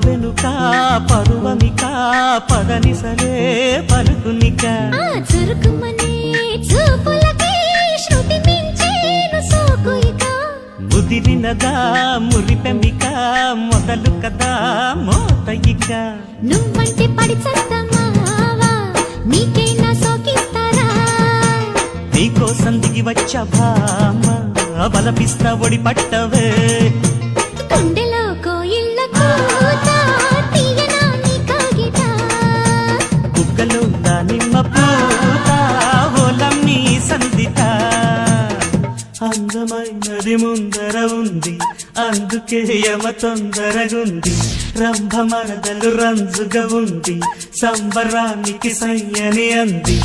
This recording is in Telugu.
వెనుక పరువమిక పదనిసలే పలుకునిక చురుకుమనే చూపులకే శృతి మించేను సోకుయిక ముదిరినదా మురిపెమిక మొదలు కదా మోతయిక నువ్వంటే పడి చస్తమావా నీకేనా సోకిస్తారా నీకోసం దిగి వచ్చ భామ బలపిస్తా ఒడి పట్టవే గుండెలో కోయిళ్ళ కూత తీయనా నీ కాగిట బుగ్గలో దానిమ్మ పూత ఓలమ్మి సందిత అందమైనది ముందర ఉంది అందుకే యమ తొందరగుంది రంభ మరదలు రంజుగా ఉంది సంబరానికి సయ్యని అంది